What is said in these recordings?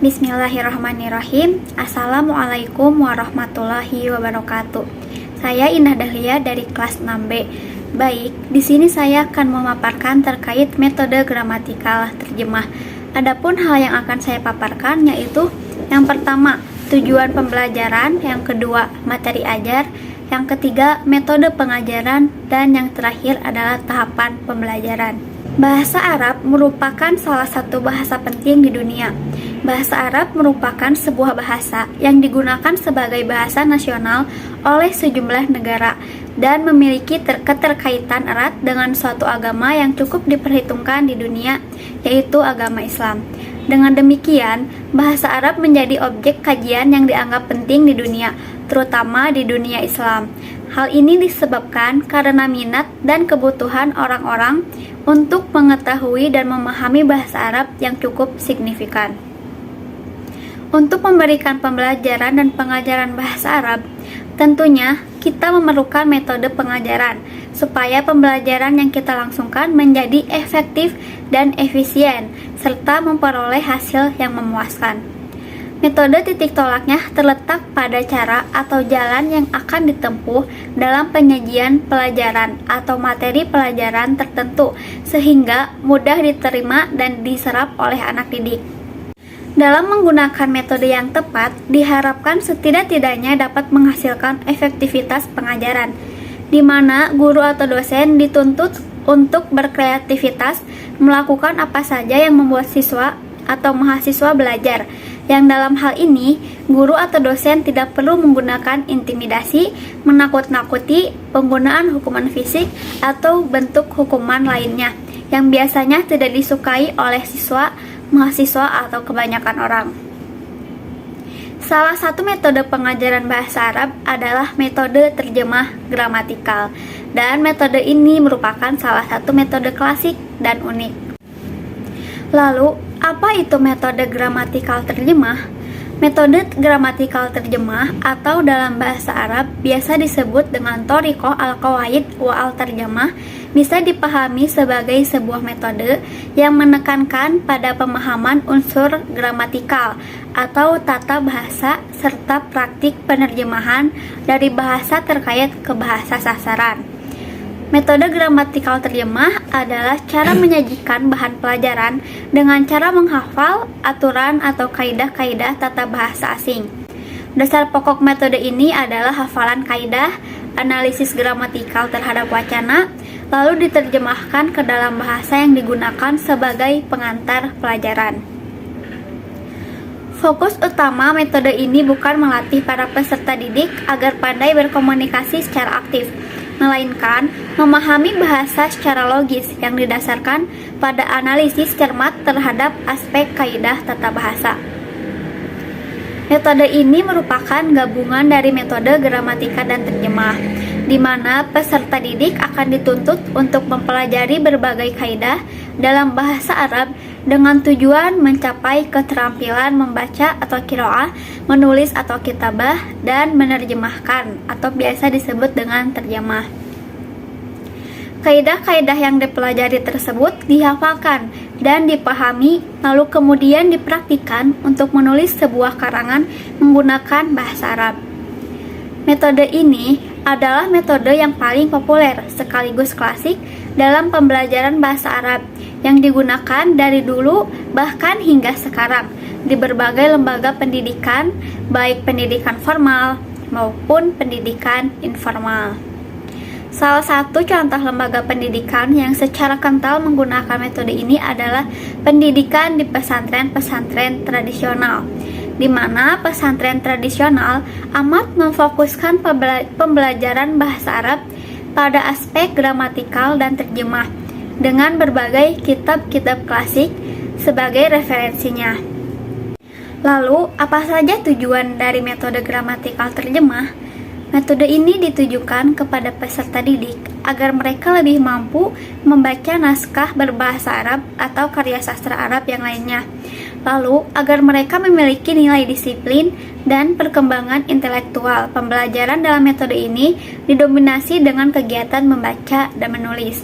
Bismillahirrahmanirrahim. Assalamualaikum warahmatullahi wabarakatuh. Saya Indah Dahlia dari kelas 6B. Baik, di sini saya akan memaparkan terkait metode gramatikal terjemah. Adapun hal yang akan saya paparkan yaitu yang pertama, tujuan pembelajaran, yang kedua, materi ajar, yang ketiga, metode pengajaran, dan yang terakhir adalah tahapan pembelajaran. Bahasa Arab merupakan salah satu bahasa penting di dunia. Bahasa Arab merupakan sebuah bahasa yang digunakan sebagai bahasa nasional oleh sejumlah negara dan memiliki keterkaitan erat dengan suatu agama yang cukup diperhitungkan di dunia, yaitu agama Islam. Dengan demikian, bahasa Arab menjadi objek kajian yang dianggap penting di dunia, terutama di dunia Islam. Hal ini disebabkan karena minat dan kebutuhan orang-orang untuk mengetahui dan memahami bahasa Arab yang cukup signifikan. Untuk memberikan pembelajaran dan pengajaran bahasa Arab, tentunya kita memerlukan metode pengajaran supaya pembelajaran yang kita langsungkan menjadi efektif dan efisien serta memperoleh hasil yang memuaskan. Metode titik tolaknya terletak pada cara atau jalan yang akan ditempuh dalam penyajian pelajaran atau materi pelajaran tertentu sehingga mudah diterima dan diserap oleh anak didik. Dalam menggunakan metode yang tepat, diharapkan setidak-tidaknya dapat menghasilkan efektivitas pengajaran, di mana guru atau dosen dituntut untuk berkreativitas melakukan apa saja yang membuat siswa atau mahasiswa belajar. Yang dalam hal ini, guru atau dosen tidak perlu menggunakan intimidasi, menakut-nakuti, penggunaan hukuman fisik, atau bentuk hukuman lainnya yang biasanya tidak disukai oleh siswa, mahasiswa, atau kebanyakan orang. Salah satu metode pengajaran bahasa Arab adalah metode terjemah gramatikal, dan metode ini merupakan salah satu metode klasik dan unik. Lalu, apa itu metode gramatikal terjemah? Metode gramatikal terjemah atau dalam bahasa Arab biasa disebut dengan Thoriqoh al-Qawaid wa al-Tarjamah bisa dipahami sebagai sebuah metode yang menekankan pada pemahaman unsur gramatikal atau tata bahasa serta praktik penerjemahan dari bahasa terkait ke bahasa sasaran. Metode gramatikal terjemah adalah cara menyajikan bahan pelajaran dengan cara menghafal aturan atau kaidah-kaidah tata bahasa asing. Dasar pokok metode ini adalah hafalan kaidah, analisis gramatikal terhadap wacana, lalu diterjemahkan ke dalam bahasa yang digunakan sebagai pengantar pelajaran. Fokus utama metode ini bukan melatih para peserta didik agar pandai berkomunikasi secara aktif, melainkan memahami bahasa secara logis yang didasarkan pada analisis cermat terhadap aspek kaidah tata bahasa. Metode ini merupakan gabungan dari metode gramatika dan terjemah, di mana peserta didik akan dituntut untuk mempelajari berbagai kaidah dalam bahasa Arab dengan tujuan mencapai keterampilan membaca atau qiraah, menulis atau kitabah, dan menerjemahkan atau biasa disebut dengan terjemah. Kaidah-kaidah yang dipelajari tersebut dihafalkan dan dipahami, lalu kemudian dipraktikkan untuk menulis sebuah karangan menggunakan bahasa Arab. Metode ini adalah metode yang paling populer sekaligus klasik dalam pembelajaran bahasa Arab yang digunakan dari dulu bahkan hingga sekarang di berbagai lembaga pendidikan, baik pendidikan formal maupun pendidikan informal. Salah satu contoh lembaga pendidikan yang secara kental menggunakan metode ini adalah pendidikan di pesantren-pesantren tradisional, di mana pesantren tradisional amat memfokuskan pembelajaran bahasa Arab pada aspek gramatikal dan terjemah dengan berbagai kitab-kitab klasik sebagai referensinya. Lalu, apa saja tujuan dari metode gramatikal terjemah? Metode ini ditujukan kepada peserta didik agar mereka lebih mampu membaca naskah berbahasa Arab atau karya sastra Arab yang lainnya. Lalu, agar mereka memiliki nilai disiplin dan perkembangan intelektual. Pembelajaran dalam metode ini didominasi dengan kegiatan membaca dan menulis.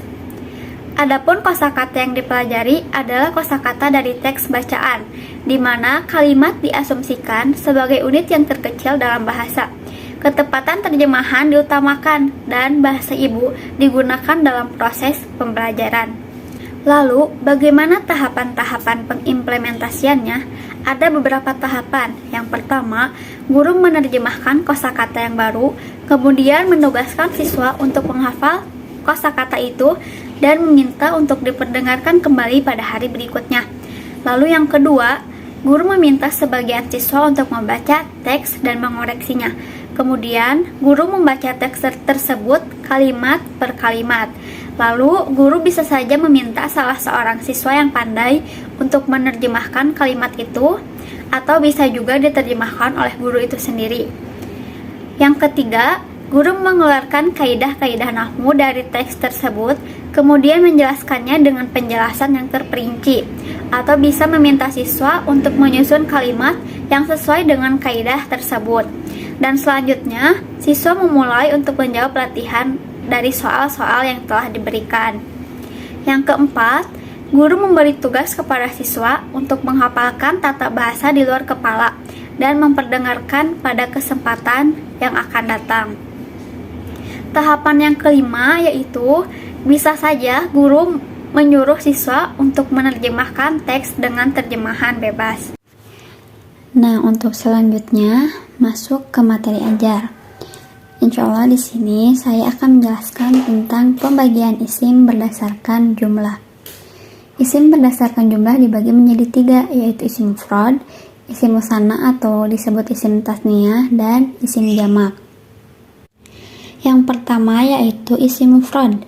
Adapun kosakata yang dipelajari adalah kosakata dari teks bacaan, di mana kalimat diasumsikan sebagai unit yang terkecil dalam bahasa. Ketepatan terjemahan diutamakan dan bahasa ibu digunakan dalam proses pembelajaran. Lalu, bagaimana tahapan-tahapan pengimplementasiannya? Ada beberapa tahapan. Yang pertama, guru menerjemahkan kosakata yang baru, kemudian menugaskan siswa untuk menghafal kosakata itu dan meminta untuk diperdengarkan kembali pada hari berikutnya. Lalu yang kedua, guru meminta sebagian siswa untuk membaca teks dan mengoreksinya. Kemudian, guru membaca teks tersebut kalimat per kalimat. Lalu, guru bisa saja meminta salah seorang siswa yang pandai untuk menerjemahkan kalimat itu, atau bisa juga diterjemahkan oleh guru itu sendiri. Yang ketiga, guru mengeluarkan kaidah-kaidah nahwu dari teks tersebut, kemudian menjelaskannya dengan penjelasan yang terperinci, atau bisa meminta siswa untuk menyusun kalimat yang sesuai dengan kaidah tersebut. Dan selanjutnya, siswa memulai untuk menjawab latihan dari soal-soal yang telah diberikan. Yang keempat, guru memberi tugas kepada siswa untuk menghafalkan tata bahasa di luar kepala dan memperdengarkan pada kesempatan yang akan datang. Tahapan yang kelima yaitu bisa saja guru menyuruh siswa untuk menerjemahkan teks dengan terjemahan bebas. Nah, untuk selanjutnya masuk ke materi ajar. Insya Allah di sini saya akan menjelaskan tentang pembagian isim berdasarkan jumlah. Isim berdasarkan jumlah dibagi menjadi 3, yaitu isim mufrad, isim musanna atau disebut isim tasniyah, dan isim jamak. Yang pertama yaitu isim mufrad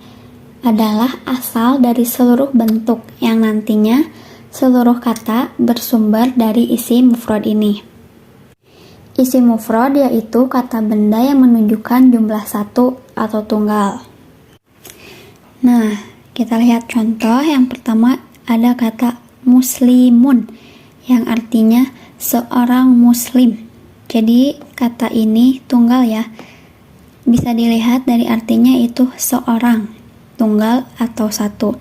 adalah asal dari seluruh bentuk yang nantinya seluruh kata bersumber dari isim mufrad ini. Isim mufrad yaitu kata benda yang menunjukkan jumlah satu atau tunggal. Nah, kita lihat contoh. Yang pertama ada kata muslimun yang artinya seorang muslim. Jadi kata ini tunggal ya. Bisa dilihat dari artinya itu seorang, tunggal atau satu.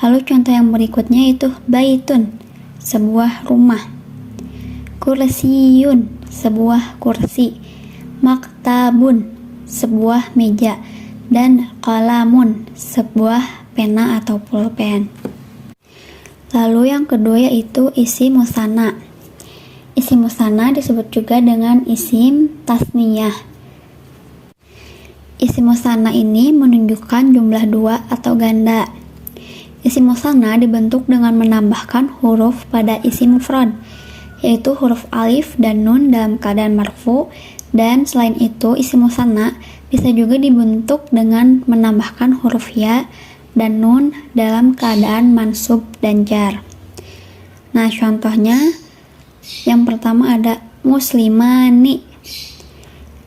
Lalu contoh yang berikutnya itu baitun, sebuah rumah. Kursiyun, sebuah kursi. Maktabun, sebuah meja. Dan qalamun, sebuah pena atau pulpen. Lalu yang kedua yaitu isim musanna. Isim musanna disebut juga dengan isim tasniyah. Isim musanna ini menunjukkan jumlah 2 atau ganda. Isim musanna dibentuk dengan menambahkan huruf pada isim mufrad, yaitu huruf alif dan nun dalam keadaan marfu, dan selain itu isim musanna bisa juga dibentuk dengan menambahkan huruf ya dan nun dalam keadaan mansub dan jar. Nah, contohnya yang pertama ada muslimani.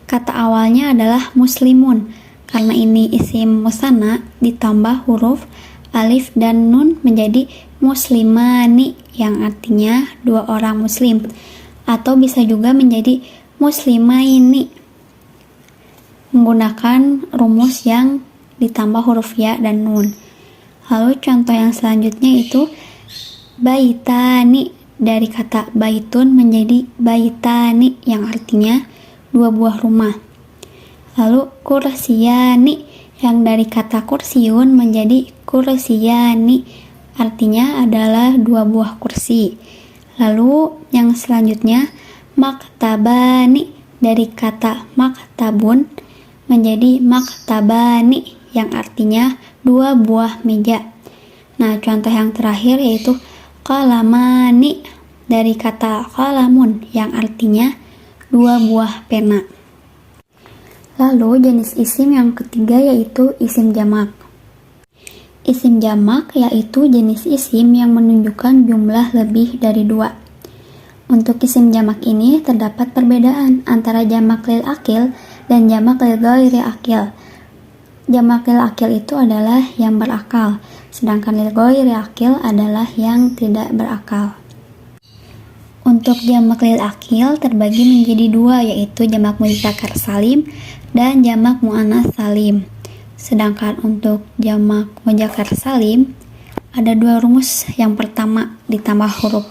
Kata awalnya adalah muslimun. Karena ini isim musanna ditambah huruf alif dan nun menjadi muslimani yang artinya 2 orang muslim, atau bisa juga menjadi muslimaini menggunakan rumus yang ditambah huruf ya dan nun. Lalu contoh yang selanjutnya itu baitani, dari kata baitun menjadi baitani yang artinya 2 buah rumah. Lalu kursiyani yang dari kata kursiun menjadi kursiyani, artinya adalah 2 buah kursi. Lalu yang selanjutnya maktabani, dari kata maktabun menjadi maktabani yang artinya 2 buah meja. Nah, contoh yang terakhir yaitu qalamani, dari kata qalamun yang artinya 2 buah pena. Lalu jenis isim yang ketiga yaitu isim jamak. Isim jamak yaitu jenis isim yang menunjukkan jumlah lebih dari 2. Untuk isim jamak ini terdapat perbedaan antara jamak lil akil dan jamak lil ghairi akil. Jamak lil akil itu adalah yang berakal, sedangkan lil ghairi akil adalah yang tidak berakal. Untuk jamak lil akil terbagi menjadi 2, yaitu jamak mudzakkar salim dan jamak muannats salim. Sedangkan untuk jamak mudzakkar salim ada dua rumus. Yang pertama ditambah huruf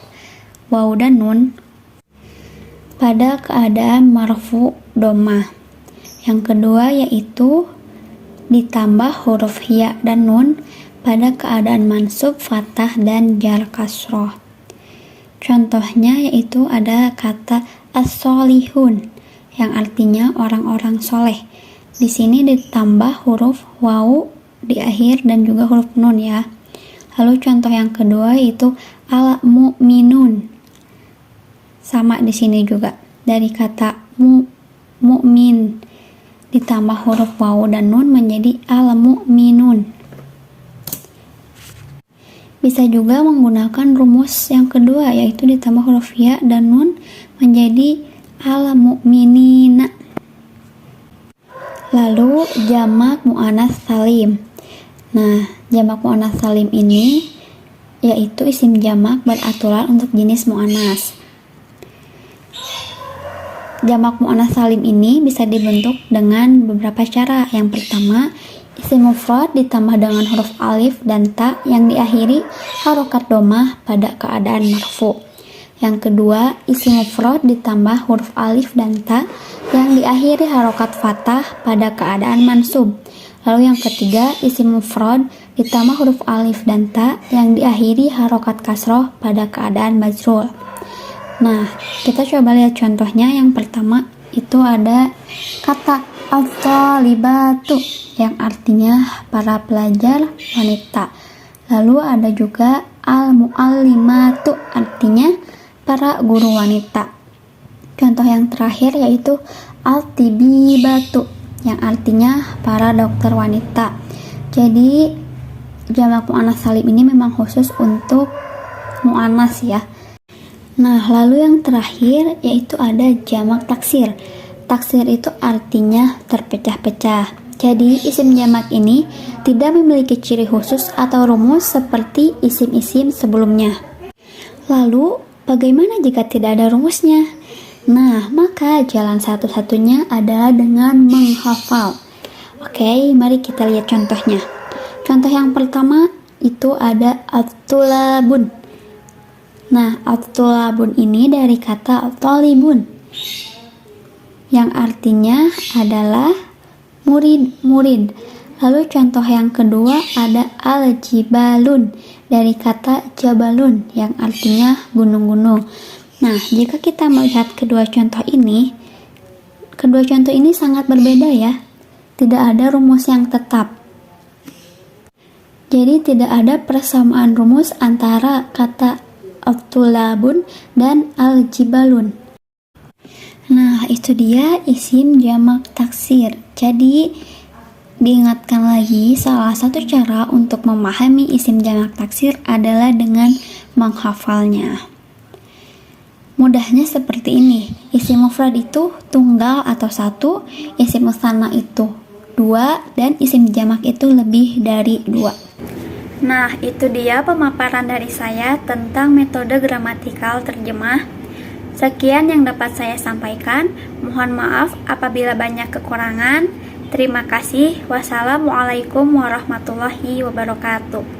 waw dan nun pada keadaan marfu dhammah. Yang kedua yaitu ditambah huruf ya dan nun pada keadaan mansub fathah dan jar kasroh. Contohnya yaitu ada kata as-solihun yang artinya orang-orang soleh. Di sini ditambah huruf waw di akhir dan juga huruf nun ya. Lalu contoh yang kedua yaitu al-mu'minun. Sama di sini juga dari kata mu'min ditambah huruf waw dan nun menjadi al-mu'minun. Bisa juga menggunakan rumus yang kedua yaitu ditambah huruf ya dan nun menjadi al-mu'minina. Lalu jamak muannats salim. Nah, jamak muannats salim ini yaitu isim jamak beraturan untuk jenis muannats. Jamak muannats salim ini bisa dibentuk dengan beberapa cara. Yang pertama, isim mufrad ditambah dengan huruf alif dan ta yang diakhiri harokat dhammah pada keadaan marfu. Yang kedua, isim mufrad ditambah huruf alif dan ta yang diakhiri harokat fathah pada keadaan mansub. Lalu yang ketiga, isim mufrad ditambah huruf alif dan ta yang diakhiri harokat kasroh pada keadaan majrur. Nah, kita coba lihat contohnya. Yang pertama itu ada kata at-talibatu yang artinya para pelajar wanita. Lalu ada juga al-muallimatu artinya para guru wanita. Contoh yang terakhir yaitu al-tibibatu yang artinya para dokter wanita. Jadi jamak muannats salim ini memang khusus untuk muannats ya. Nah, lalu yang terakhir yaitu ada jamak taksir. Taksir itu artinya terpecah-pecah. Jadi isim jamak ini tidak memiliki ciri khusus atau rumus seperti isim-isim sebelumnya. Lalu bagaimana jika tidak ada rumusnya? Nah, maka jalan satu-satunya adalah dengan menghafal. Oke, mari kita lihat contohnya. Contoh yang pertama itu ada at-tulabun. Nah, at-tulabun ini dari kata at-talibun yang artinya adalah murid-murid. Lalu contoh yang kedua ada al-jibalun dari kata jabalun yang artinya gunung-gunung. Nah, jika kita melihat kedua contoh ini sangat berbeda ya. Tidak ada rumus yang tetap. Jadi tidak ada persamaan rumus antara kata at-tulabun dan al-jibalun. Nah, itu dia isim jamak taksir. Jadi, diingatkan lagi, salah satu cara untuk memahami isim jamak taksir adalah dengan menghafalnya. Mudahnya seperti ini. Isim mufrad itu tunggal atau satu, isim mutsanna itu 2, dan isim jamak itu lebih dari 2. Nah, itu dia pemaparan dari saya tentang metode gramatikal terjemah. Sekian yang dapat saya sampaikan. Mohon maaf apabila banyak kekurangan. Terima kasih. Wassalamualaikum warahmatullahi wabarakatuh.